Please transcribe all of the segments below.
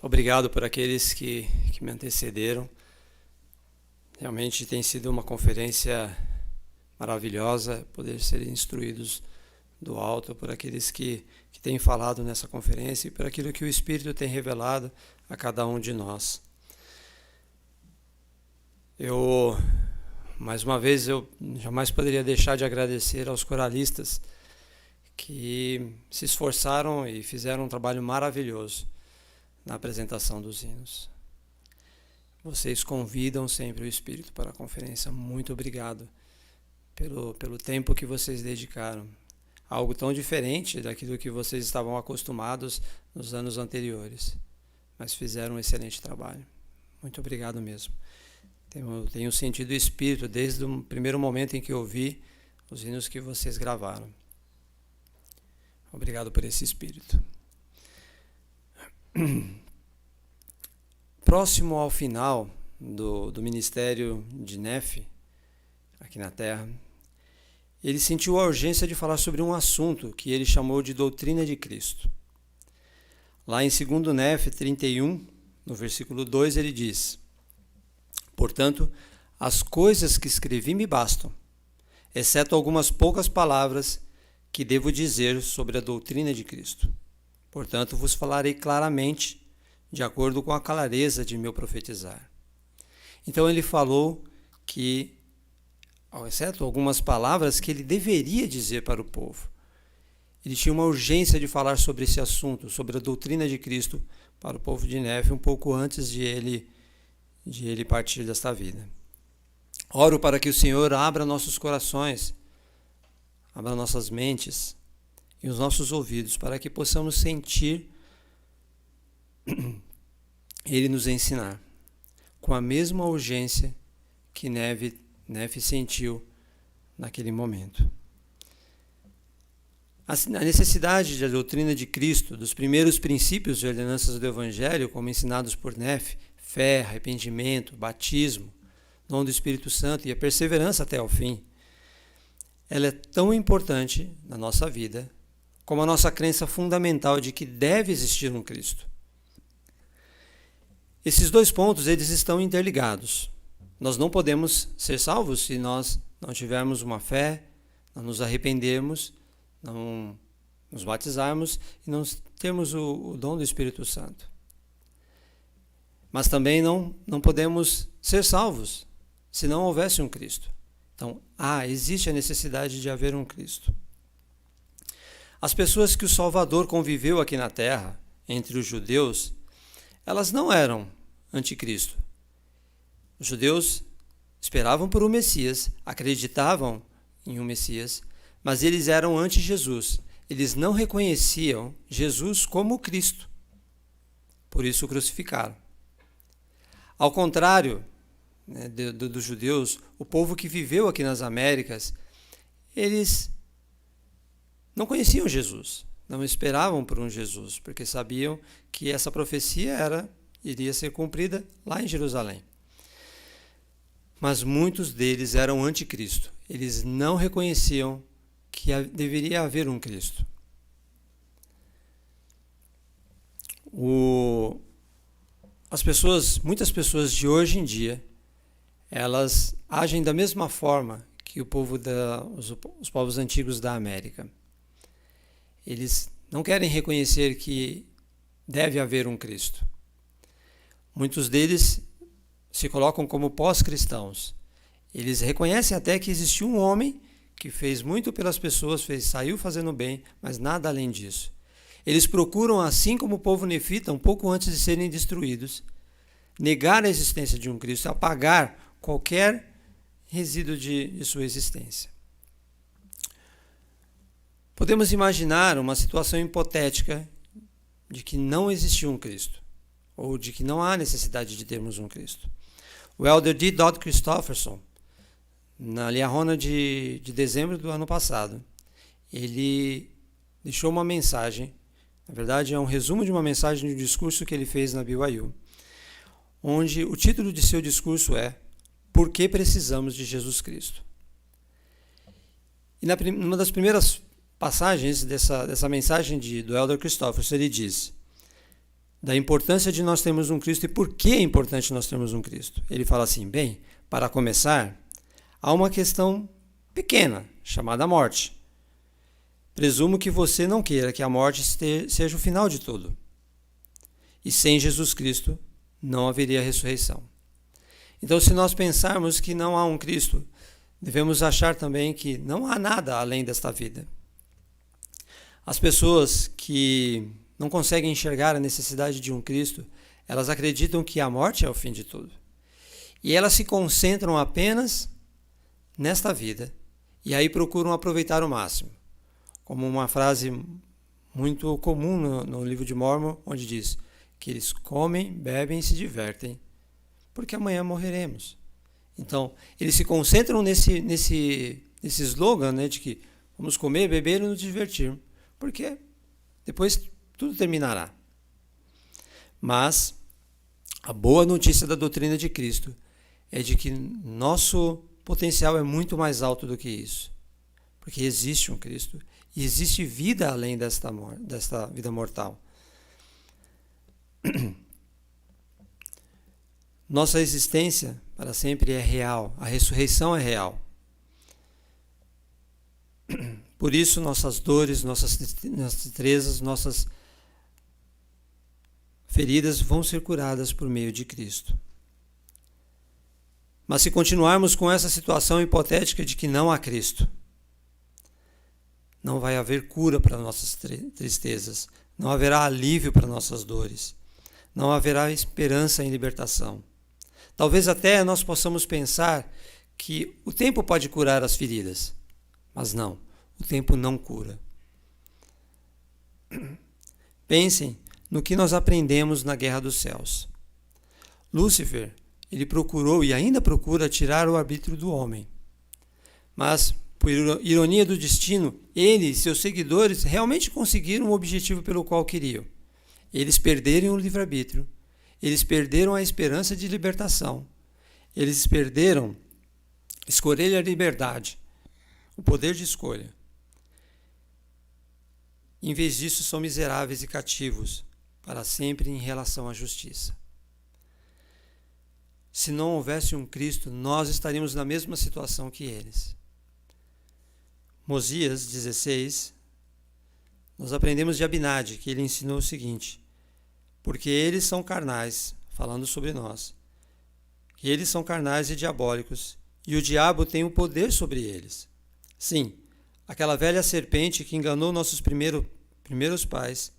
Obrigado por aqueles que me antecederam. Realmente tem sido uma conferência maravilhosa poder ser instruídos do alto por aqueles que têm falado nessa conferência e por aquilo que o Espírito tem revelado a cada um de nós. Mais uma vez, eu jamais poderia deixar de agradecer aos coralistas que se esforçaram e fizeram um trabalho maravilhoso na apresentação dos hinos. Vocês convidam sempre o Espírito para a conferência. Muito obrigado pelo tempo que vocês dedicaram. Algo tão diferente daquilo que vocês estavam acostumados nos anos anteriores. Mas fizeram um excelente trabalho. Muito obrigado mesmo. Tenho sentido o Espírito desde o primeiro momento em que ouvi os hinos que vocês gravaram. Obrigado por esse Espírito. Próximo ao final do ministério de Nefe, aqui na Terra, ele sentiu a urgência de falar sobre um assunto que ele chamou de doutrina de Cristo. Lá em 2 Nefe 31, no versículo 2, ele diz: Portanto, as coisas que escrevi me bastam, exceto algumas poucas palavras que devo dizer sobre a doutrina de Cristo. Portanto, vos falarei claramente, de acordo com a clareza de meu profetizar. Então ele falou que, exceto algumas palavras que ele deveria dizer para o povo, ele tinha uma urgência de falar sobre esse assunto, sobre a doutrina de Cristo para o povo de Nefe, um pouco antes de ele partir desta vida. Oro para que o Senhor abra nossos corações, abra nossas mentes e os nossos ouvidos, para que possamos sentir Ele nos ensinar, com a mesma urgência que Nefe sentiu naquele momento. A necessidade da doutrina de Cristo, dos primeiros princípios de ordenanças do Evangelho, como ensinados por Nefe, fé, arrependimento, batismo, dom do Espírito Santo e a perseverança até ao fim, ela é tão importante na nossa vida como a nossa crença fundamental de que deve existir um Cristo. Esses dois pontos, eles estão interligados. Nós não podemos ser salvos se nós não tivermos uma fé, não nos arrependermos, não nos batizarmos e não termos o dom do Espírito Santo. Mas também não podemos ser salvos se não houvesse um Cristo. Então, existe a necessidade de haver um Cristo. As pessoas que o Salvador conviveu aqui na Terra, entre os judeus, elas não eram anticristo. Os judeus esperavam por um Messias, acreditavam em um Messias, mas eles eram anti-Jesus. Eles não reconheciam Jesus como Cristo. Por isso o crucificaram. Ao contrário, dos judeus, o povo que viveu aqui nas Américas, eles não conheciam Jesus, não esperavam por um Jesus, porque sabiam que essa profecia iria ser cumprida lá em Jerusalém. Mas muitos deles eram anticristo. Eles não reconheciam que deveria haver um Cristo. Muitas pessoas de hoje em dia, elas agem da mesma forma que os povos antigos da América. Eles não querem reconhecer que deve haver um Cristo. Muitos deles se colocam como pós-cristãos. Eles reconhecem até que existiu um homem que fez muito pelas pessoas, saiu fazendo bem, mas nada além disso. Eles procuram, assim como o povo nefita, um pouco antes de serem destruídos, negar a existência de um Cristo, apagar qualquer resíduo de sua existência. Podemos imaginar uma situação hipotética de que não existiu um Cristo, ou de que não há necessidade de termos um Cristo. O elder D. Dodd Christofferson, na Liahona de dezembro do ano passado, ele deixou uma mensagem, na verdade é um resumo de uma mensagem de um discurso que ele fez na BYU, onde o título de seu discurso é Por que precisamos de Jesus Cristo? E numa das primeiras passagens dessa mensagem do elder Christofferson, ele diz: da importância de nós termos um Cristo e por que é importante nós termos um Cristo. Ele fala assim: bem, para começar, há uma questão pequena, chamada morte. Presumo que você não queira que a morte seja o final de tudo. E sem Jesus Cristo não haveria ressurreição. Então, se nós pensarmos que não há um Cristo, devemos achar também que não há nada além desta vida. As pessoas que não conseguem enxergar a necessidade de um Cristo, elas acreditam que a morte é o fim de tudo. E elas se concentram apenas nesta vida e aí procuram aproveitar o máximo. Como uma frase muito comum no livro de Mórmon, onde diz que eles comem, bebem e se divertem, porque amanhã morreremos. Então, eles se concentram nesse slogan, né, de que vamos comer, beber e nos divertir, porque depois tudo terminará. Mas a boa notícia da doutrina de Cristo é de que nosso potencial é muito mais alto do que isso, porque existe um Cristo e existe vida além desta vida mortal. Nossa existência para sempre é real, a ressurreição é real. Por isso, nossas dores, nossas tristezas, nossas feridas vão ser curadas por meio de Cristo. Mas se continuarmos com essa situação hipotética de que não há Cristo, não vai haver cura para nossas tristezas, não haverá alívio para nossas dores, não haverá esperança em libertação. Talvez até nós possamos pensar que o tempo pode curar as feridas, mas não, o tempo não cura. Pensem no que nós aprendemos na Guerra dos Céus. Lúcifer, ele procurou e ainda procura tirar o arbítrio do homem. Mas, por ironia do destino, ele e seus seguidores realmente conseguiram o objetivo pelo qual queriam. Eles perderam o livre-arbítrio. Eles perderam a esperança de libertação. Eles perderam escolher a liberdade, o poder de escolha. Em vez disso, são miseráveis e cativos para sempre em relação à justiça. Se não houvesse um Cristo, nós estaríamos na mesma situação que eles. Mosias 16, nós aprendemos de Abinadi, que ele ensinou o seguinte: porque eles são carnais, falando sobre nós, que eles são carnais e diabólicos, e o diabo tem o poder sobre eles. Sim, aquela velha serpente que enganou nossos primeiros pais,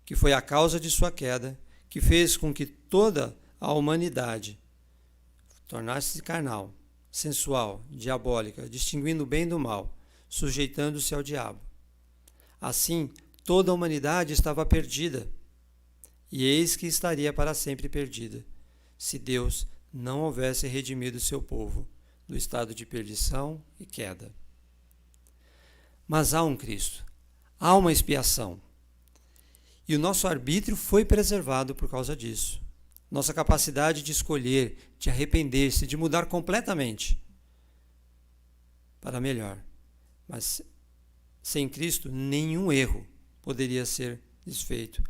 que foi a causa de sua queda, que fez com que toda a humanidade tornasse-se carnal, sensual, diabólica, distinguindo o bem do mal, sujeitando-se ao diabo. Assim, toda a humanidade estava perdida, e eis que estaria para sempre perdida, se Deus não houvesse redimido seu povo do estado de perdição e queda. Mas há um Cristo, há uma expiação, e o nosso arbítrio foi preservado por causa disso. Nossa capacidade de escolher, de arrepender-se, de mudar completamente para melhor. Mas sem Cristo, nenhum erro poderia ser desfeito.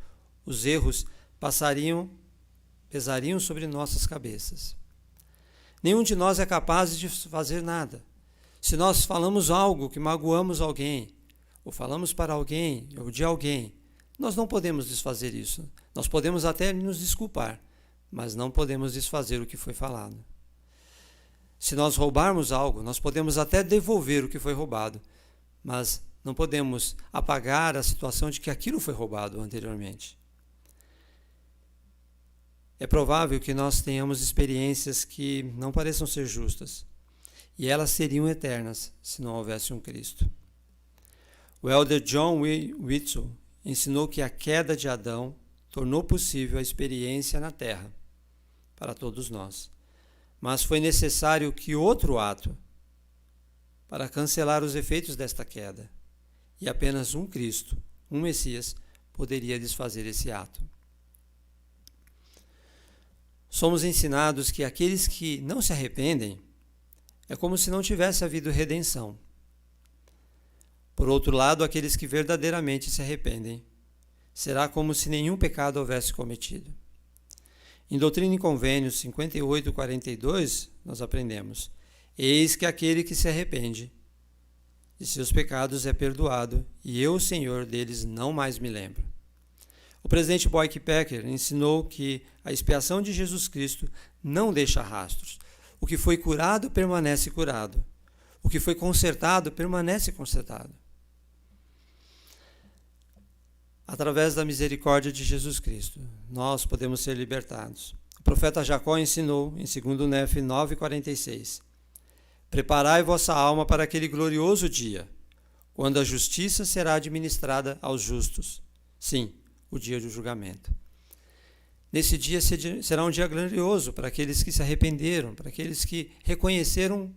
Os erros pesariam sobre nossas cabeças. Nenhum de nós é capaz de fazer nada. Se nós falamos algo que magoamos alguém, ou falamos para alguém, ou de alguém, nós não podemos desfazer isso. Nós podemos até nos desculpar, mas não podemos desfazer o que foi falado. Se nós roubarmos algo, nós podemos até devolver o que foi roubado, mas não podemos apagar a situação de que aquilo foi roubado anteriormente. É provável que nós tenhamos experiências que não pareçam ser justas, e elas seriam eternas se não houvesse um Cristo. O elder John Whitson ensinou que a queda de Adão tornou possível a experiência na terra para todos nós. Mas foi necessário que outro ato para cancelar os efeitos desta queda. E apenas um Cristo, um Messias, poderia desfazer esse ato. Somos ensinados que aqueles que não se arrependem é como se não tivesse havido redenção. Por outro lado, aqueles que verdadeiramente se arrependem será como se nenhum pecado houvesse cometido. Em Doutrina e Convênios 58:42, nós aprendemos: eis que aquele que se arrepende de seus pecados é perdoado, e eu, Senhor, deles não mais me lembro. O presidente Boyke Packer ensinou que a expiação de Jesus Cristo não deixa rastros. O que foi curado permanece curado. O que foi consertado permanece consertado. Através da misericórdia de Jesus Cristo, nós podemos ser libertados. O profeta Jacó ensinou em 2 Nefe 9:46: preparai vossa alma para aquele glorioso dia, quando a justiça será administrada aos justos. Sim, o dia do julgamento. Nesse dia será um dia glorioso para aqueles que se arrependeram, para aqueles que reconheceram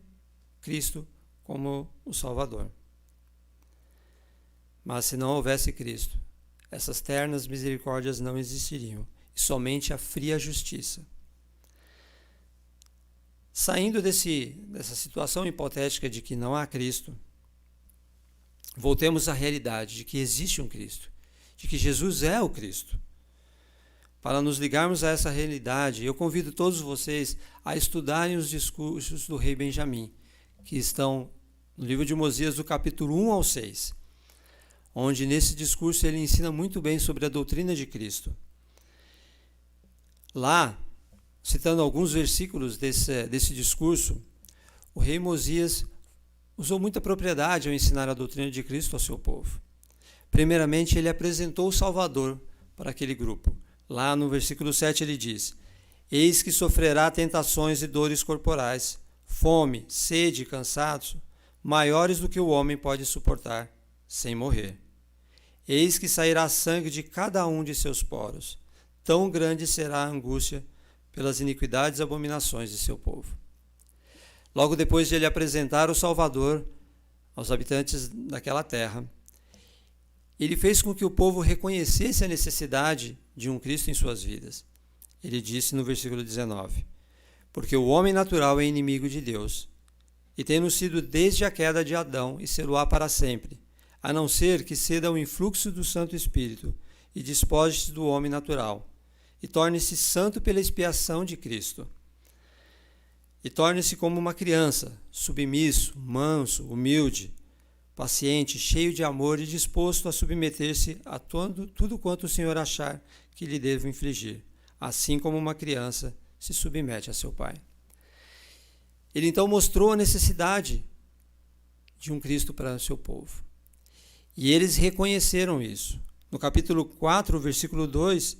Cristo como o Salvador. Mas se não houvesse Cristo, essas ternas misericórdias não existiriam, e somente a fria justiça. Saindo dessa situação hipotética de que não há Cristo, voltemos à realidade de que existe um Cristo, de que Jesus é o Cristo. Para nos ligarmos a essa realidade, eu convido todos vocês a estudarem os discursos do rei Benjamim, que estão no livro de Mosias, do capítulo 1 ao 6, onde nesse discurso ele ensina muito bem sobre a doutrina de Cristo. Lá, citando alguns versículos desse discurso, o rei Mosias usou muita propriedade ao ensinar a doutrina de Cristo ao seu povo. Primeiramente, ele apresentou o Salvador para aquele grupo. Lá no versículo 7 ele diz: eis que sofrerá tentações e dores corporais, fome, sede e cansaço, maiores do que o homem pode suportar, sem morrer. Eis que sairá sangue de cada um de seus poros, tão grande será a angústia pelas iniquidades e abominações de seu povo. Logo depois de ele apresentar o Salvador aos habitantes daquela terra, ele fez com que o povo reconhecesse a necessidade de um Cristo em suas vidas. Ele disse no versículo 19: porque o homem natural é inimigo de Deus, e tendo sido desde a queda de Adão, e ser-lo-á para sempre, a não ser que ceda ao influxo do Santo Espírito e despoje-se do homem natural, e torne-se santo pela expiação de Cristo. E torne-se como uma criança, submisso, manso, humilde, paciente, cheio de amor e disposto a submeter-se a tudo quanto o Senhor achar que lhe devo infligir, assim como uma criança se submete a seu pai. Ele então mostrou a necessidade de um Cristo para o seu povo. E eles reconheceram isso. No capítulo 4, versículo 2,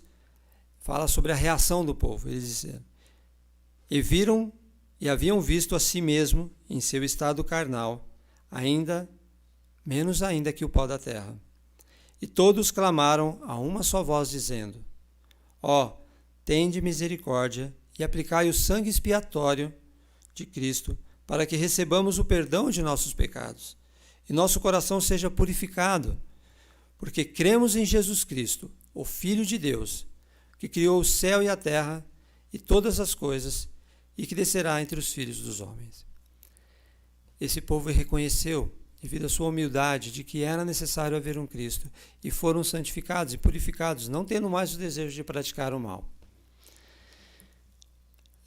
fala sobre a reação do povo. Eles disseram: e viram e haviam visto a si mesmo em seu estado carnal, menos ainda que o pó da terra. E todos clamaram a uma só voz, dizendo: ó, tende misericórdia e aplicai o sangue expiatório de Cristo, para que recebamos o perdão de nossos pecados, e nosso coração seja purificado, porque cremos em Jesus Cristo, o Filho de Deus, que criou o céu e a terra e todas as coisas, e que descerá entre os filhos dos homens. Esse povo reconheceu, devido à sua humildade, de que era necessário haver um Cristo, e foram santificados e purificados, não tendo mais o desejo de praticar o mal.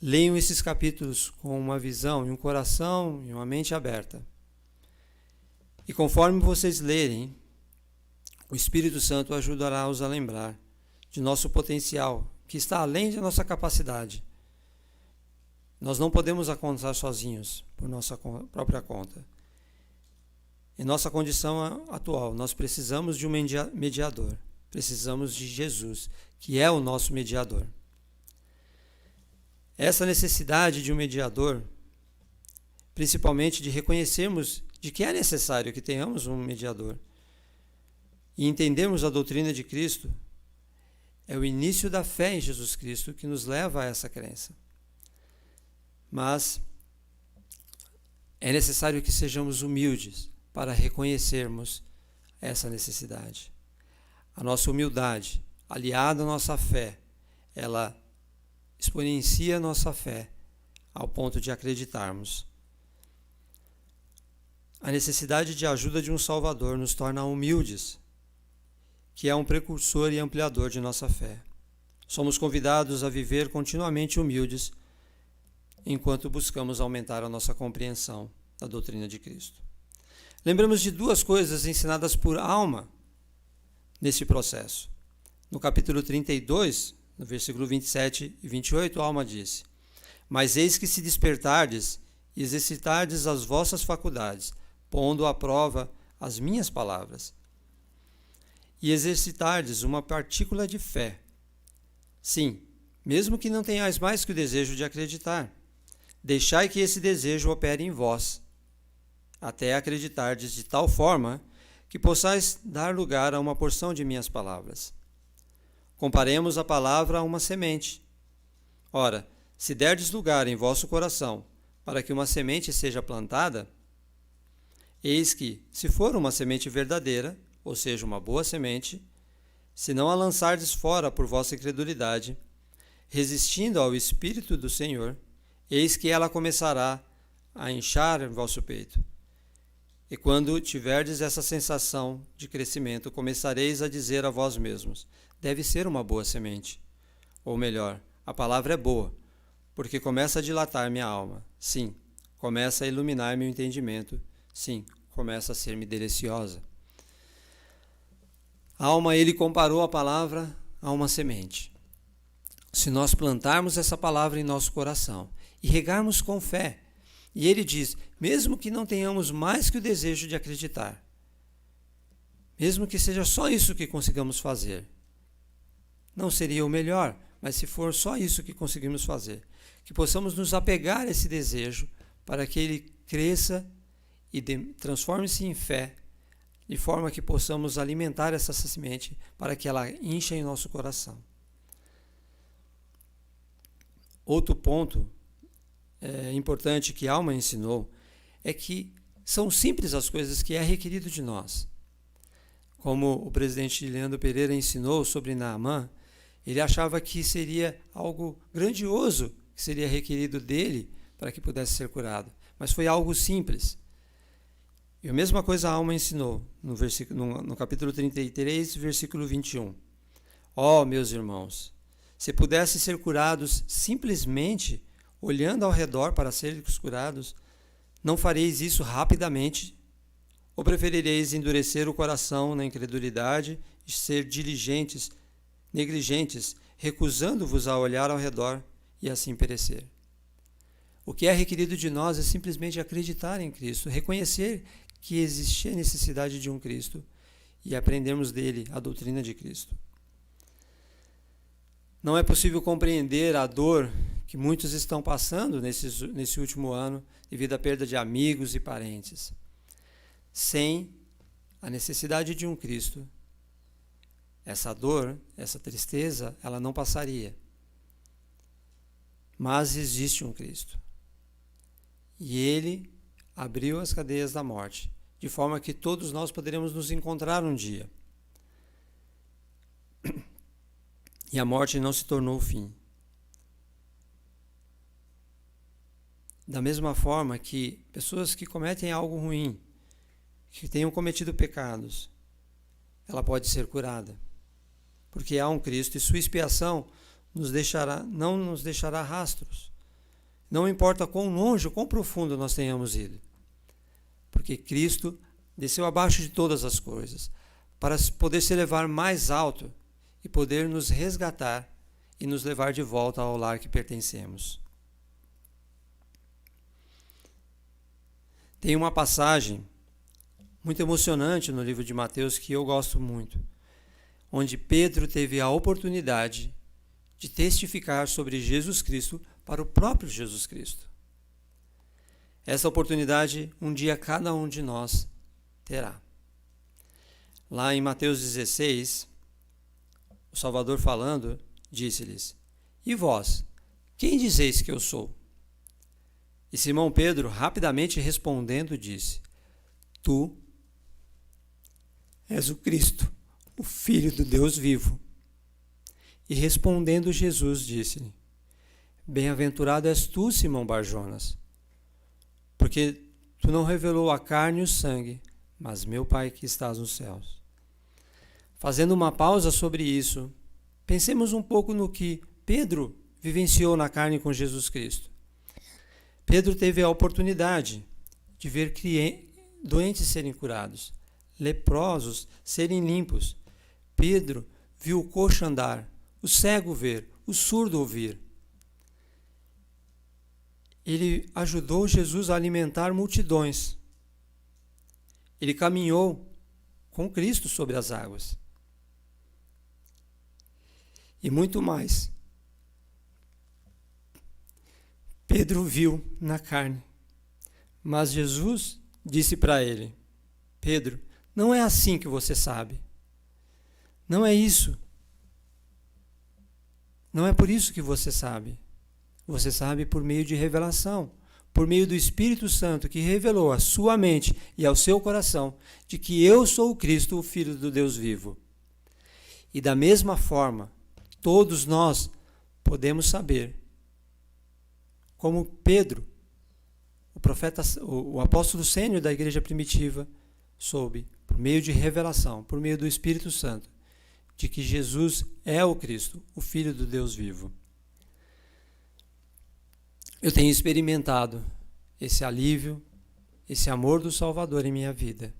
Leiam esses capítulos com uma visão e um coração e uma mente aberta. E conforme vocês lerem, o Espírito Santo ajudará-os a lembrar de nosso potencial, que está além de nossa capacidade. Nós não podemos alcançar sozinhos, por nossa própria conta. Em nossa condição atual, nós precisamos de um mediador. Precisamos de Jesus, que é o nosso mediador. Essa necessidade de um mediador, principalmente de reconhecermos de que é necessário que tenhamos um mediador e entendermos a doutrina de Cristo, é o início da fé em Jesus Cristo que nos leva a essa crença. Mas é necessário que sejamos humildes para reconhecermos essa necessidade. A nossa humildade, aliada à nossa fé, ela exponencia a nossa fé ao ponto de acreditarmos. A necessidade de ajuda de um Salvador nos torna humildes, que é um precursor e ampliador de nossa fé. Somos convidados a viver continuamente humildes enquanto buscamos aumentar a nossa compreensão da doutrina de Cristo. Lembramos de duas coisas ensinadas por Alma nesse processo. No capítulo 32, no versículo 27 e 28, Alma disse: Mas eis que se despertardes e exercitardes as vossas faculdades, pondo à prova as minhas palavras, e exercitardes uma partícula de fé. Sim, mesmo que não tenhais mais que o desejo de acreditar, deixai que esse desejo opere em vós, até acreditardes de tal forma que possais dar lugar a uma porção de minhas palavras. Comparemos a palavra a uma semente. Ora, se derdes lugar em vosso coração para que uma semente seja plantada, eis que, se for uma semente verdadeira, ou seja, uma boa semente, se não a lançardes fora por vossa incredulidade, resistindo ao Espírito do Senhor, eis que ela começará a inchar em vosso peito. E quando tiverdes essa sensação de crescimento, começareis a dizer a vós mesmos: deve ser uma boa semente. Ou melhor, a palavra é boa, porque começa a dilatar minha alma. Sim, começa a iluminar meu entendimento. Sim, começa a ser-me deliciosa. Alma, ele comparou a palavra a uma semente. Se nós plantarmos essa palavra em nosso coração e regarmos com fé, e ele diz, mesmo que não tenhamos mais que o desejo de acreditar, mesmo que seja só isso que consigamos fazer, não seria o melhor, mas se for só isso que conseguimos fazer, que possamos nos apegar a esse desejo para que ele cresça e transforme-se em fé, de forma que possamos alimentar essa semente para que ela encha em nosso coração. Outro ponto importante que Alma ensinou é que são simples as coisas que é requerido de nós. Como o presidente Leandro Pereira ensinou sobre Naamã, ele achava que seria algo grandioso que seria requerido dele para que pudesse ser curado, mas foi algo simples. E a mesma coisa a Alma ensinou no capítulo 33, versículo 21. Ó, meus irmãos, se pudessem ser curados simplesmente olhando ao redor para serem curados, não fareis isso rapidamente? Ou preferireis endurecer o coração na incredulidade e ser negligentes, recusando-vos a olhar ao redor e assim perecer? O que é requerido de nós é simplesmente acreditar em Cristo, reconhecer que existia necessidade de um Cristo e aprendermos dele a doutrina de Cristo. Não é possível compreender a dor que muitos estão passando nesse último ano devido à perda de amigos e parentes. Sem a necessidade de um Cristo, essa dor, essa tristeza, ela não passaria. Mas existe um Cristo. E ele abriu as cadeias da morte, de forma que todos nós poderemos nos encontrar um dia. E a morte não se tornou o fim. Da mesma forma que pessoas que cometem algo ruim, que tenham cometido pecados, ela pode ser curada. Porque há um Cristo e sua expiação não nos deixará rastros. Não importa quão longe ou quão profundo nós tenhamos ido. Porque Cristo desceu abaixo de todas as coisas, para poder se elevar mais alto e poder nos resgatar e nos levar de volta ao lar que pertencemos. Tem uma passagem muito emocionante no livro de Mateus que eu gosto muito, onde Pedro teve a oportunidade de testificar sobre Jesus Cristo para o próprio Jesus Cristo. Essa oportunidade, um dia cada um de nós terá. Lá em Mateus 16, o Salvador falando, disse-lhes: E vós, quem dizeis que eu sou? E Simão Pedro, rapidamente respondendo, disse: Tu és o Cristo, o Filho do Deus vivo. E respondendo Jesus, disse-lhe: Bem-aventurado és tu, Simão Barjonas, porque tu não revelou a carne e o sangue, mas meu Pai que estás nos céus. fazendo uma pausa sobre isso, pensemos um pouco no que Pedro vivenciou na carne com Jesus Cristo. Pedro teve a oportunidade de ver doentes serem curados, leprosos serem limpos. Pedro viu o coxo andar, o cego ver, o surdo ouvir. Ele ajudou Jesus a alimentar multidões. Ele caminhou com Cristo sobre as águas. E muito mais. Pedro viu na carne, mas Jesus disse para ele: Pedro, não é assim que você sabe. Não é isso. Não é por isso que você sabe. Você sabe por meio de revelação, por meio do Espírito Santo que revelou à sua mente e ao seu coração de que eu sou o Cristo, o Filho do Deus vivo. E da mesma forma, todos nós podemos saber, como Pedro, o apóstolo sênior da igreja primitiva, soube, por meio de revelação, por meio do Espírito Santo, de que Jesus é o Cristo, o Filho do Deus vivo. Eu tenho experimentado esse alívio, esse amor do Salvador em minha vida.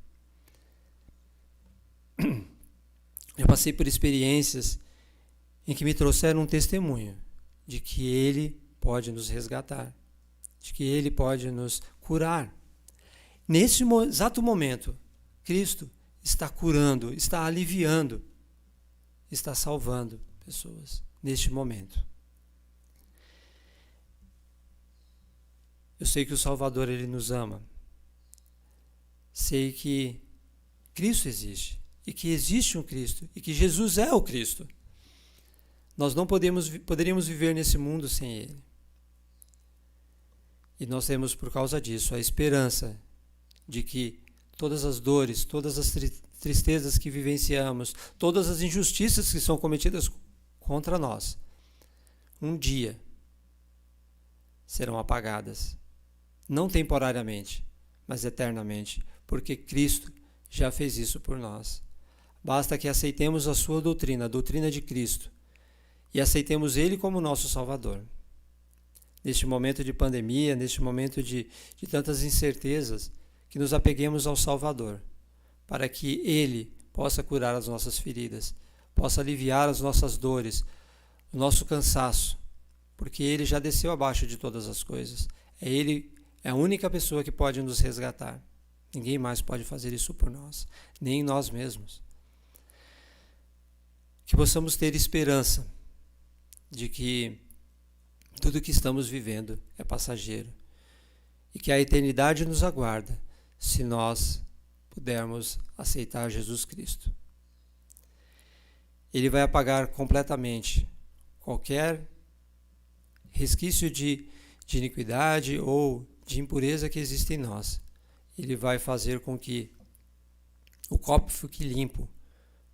Eu passei por experiências em que me trouxeram um testemunho de que Ele pode nos resgatar, de que Ele pode nos curar. Nesse exato momento, Cristo está curando, está aliviando, está salvando pessoas neste momento. Eu sei que o Salvador, Ele nos ama. Sei que Cristo existe e que existe um Cristo e que Jesus é o Cristo. Nós não poderíamos viver nesse mundo sem Ele. E nós temos, por causa disso, a esperança de que todas as dores, todas as tristezas que vivenciamos, todas as injustiças que são cometidas contra nós, um dia serão apagadas. Não temporariamente, mas eternamente, porque Cristo já fez isso por nós. Basta que aceitemos a sua doutrina, a doutrina de Cristo, e aceitemos Ele como nosso Salvador. Neste momento de pandemia, neste momento de tantas incertezas, que nos apeguemos ao Salvador, para que Ele possa curar as nossas feridas, possa aliviar as nossas dores, o nosso cansaço, porque Ele já desceu abaixo de todas as coisas. Ele é a única pessoa que pode nos resgatar. Ninguém mais pode fazer isso por nós, nem nós mesmos. Que possamos ter esperança de que tudo que estamos vivendo é passageiro e que a eternidade nos aguarda se nós pudermos aceitar Jesus Cristo. Ele vai apagar completamente qualquer resquício de iniquidade ou de impureza que existe em nós. Ele vai fazer com que o copo fique limpo,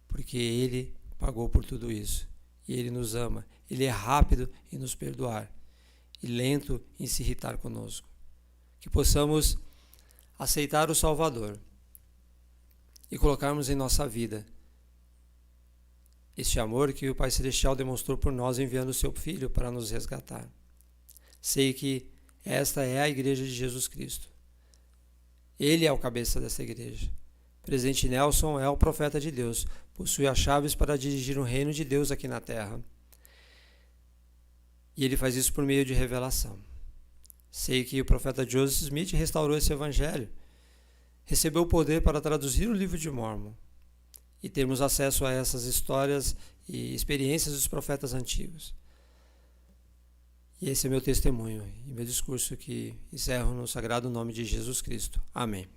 porque Ele pagou por tudo isso. E Ele nos ama. Ele é rápido em nos perdoar e lento em se irritar conosco. Que possamos aceitar o Salvador e colocarmos em nossa vida este amor que o Pai Celestial demonstrou por nós enviando o seu Filho para nos resgatar. Sei que esta é a igreja de Jesus Cristo. Ele é o cabeça dessa igreja. Presidente Nelson é o profeta de Deus, possui as chaves para dirigir o reino de Deus aqui na terra. E ele faz isso por meio de revelação. Sei que o profeta Joseph Smith restaurou esse evangelho, recebeu o poder para traduzir o livro de Mórmon e termos acesso a essas histórias e experiências dos profetas antigos. E esse é meu testemunho e meu discurso que encerro no sagrado nome de Jesus Cristo. Amém.